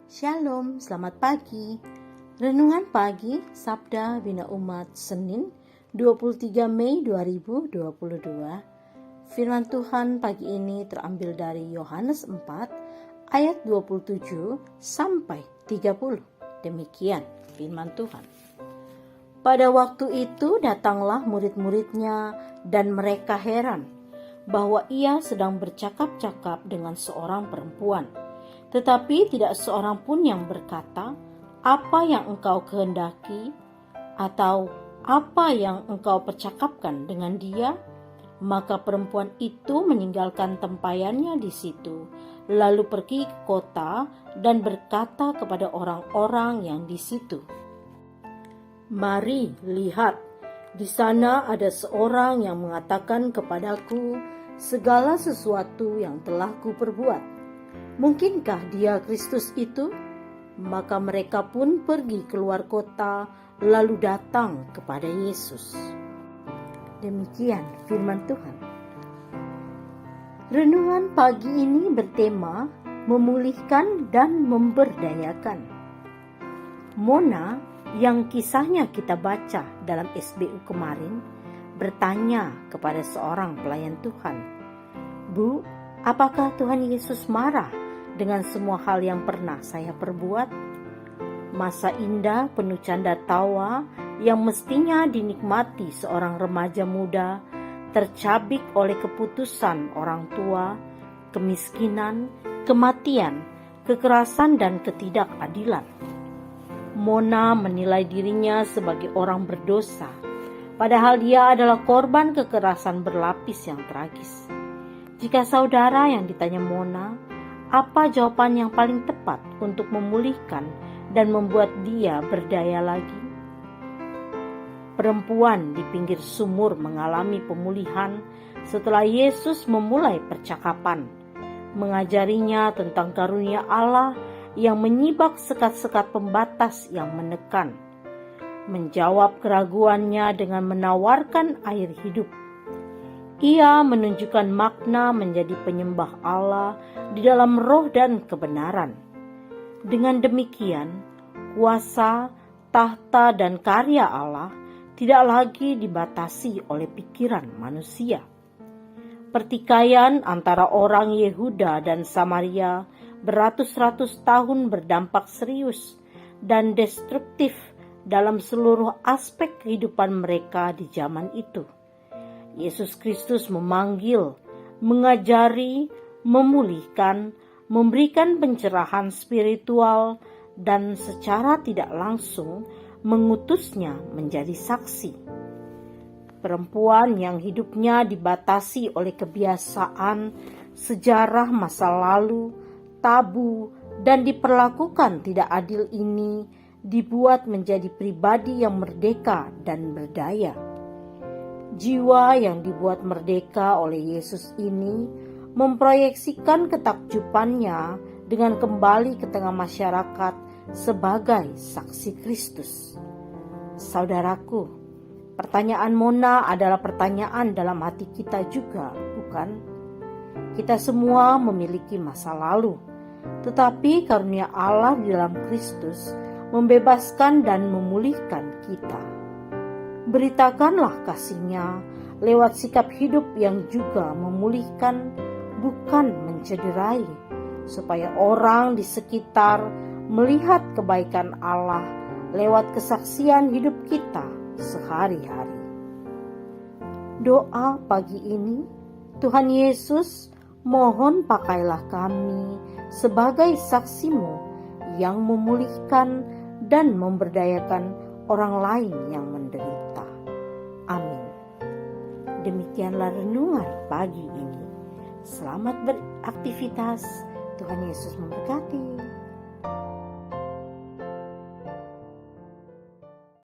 Shalom, selamat pagi. Renungan pagi Sabda Bina Umat Senin 23 Mei 2022. Firman Tuhan pagi ini terambil dari Yohanes 4 ayat 27 sampai 30. Demikian firman Tuhan. Pada waktu itu datanglah murid-muridnya dan mereka heran bahwa ia sedang bercakap-cakap dengan seorang perempuan. Tetapi tidak seorang pun yang berkata, "Apa yang engkau kehendaki?" atau "Apa yang engkau percakapkan dengan dia?" Maka perempuan itu meninggalkan tempayannya di situ, lalu pergi ke kota dan berkata kepada orang-orang yang di situ, "Mari lihat, di sana ada seorang yang mengatakan kepadaku segala sesuatu yang telah kuperbuat. Mungkinkah dia Kristus itu?" Maka mereka pun pergi keluar kota lalu datang kepada Yesus. Demikian firman Tuhan. Renungan pagi ini bertema memulihkan dan memberdayakan. Mona yang kisahnya kita baca dalam SBU kemarin bertanya kepada seorang pelayan Tuhan, "Bu, apakah Tuhan Yesus marah dengan semua hal yang pernah saya perbuat?" Masa indah penuh canda tawa yang mestinya dinikmati seorang remaja muda tercabik oleh keputusan orang tua, kemiskinan, kematian, kekerasan, dan ketidakadilan. Mona menilai dirinya sebagai orang berdosa, padahal dia adalah korban kekerasan berlapis yang tragis. Jika saudara yang ditanya Mona, apa jawaban yang paling tepat untuk memulihkan dan membuat dia berdaya lagi? Perempuan di pinggir sumur mengalami pemulihan setelah Yesus memulai percakapan, mengajarinya tentang karunia Allah yang menyibak sekat-sekat pembatas yang menekan, menjawab keraguannya dengan menawarkan air hidup. Ia menunjukkan makna menjadi penyembah Allah di dalam roh dan kebenaran. Dengan demikian, kuasa, tahta, dan karya Allah tidak lagi dibatasi oleh pikiran manusia. Pertikaian antara orang Yehuda dan Samaria beratus-ratus tahun berdampak serius dan destruktif dalam seluruh aspek kehidupan mereka di zaman itu. Yesus Kristus memanggil, mengajari, memulihkan, memberikan pencerahan spiritual, dan secara tidak langsung mengutusnya menjadi saksi. Perempuan yang hidupnya dibatasi oleh kebiasaan, sejarah masa lalu, tabu, dan diperlakukan tidak adil ini dibuat menjadi pribadi yang merdeka dan berdaya. Jiwa yang dibuat merdeka oleh Yesus ini memproyeksikan ketakjubannya dengan kembali ke tengah masyarakat sebagai saksi Kristus. Saudaraku, pertanyaan Mona adalah pertanyaan dalam hati kita juga, bukan? Kita semua memiliki masa lalu, tetapi karunia Allah di dalam Kristus membebaskan dan memulihkan kita. Beritakanlah kasih-Nya lewat sikap hidup yang juga memulihkan, bukan mencederai, supaya orang di sekitar melihat kebaikan Allah lewat kesaksian hidup kita sehari-hari. Doa pagi ini, Tuhan Yesus, mohon pakailah kami sebagai saksi-Mu yang memulihkan dan memberdayakan orang lain yang menderita. Amin. Demikianlah renungan pagi ini. Selamat beraktivitas. Tuhan Yesus memberkati.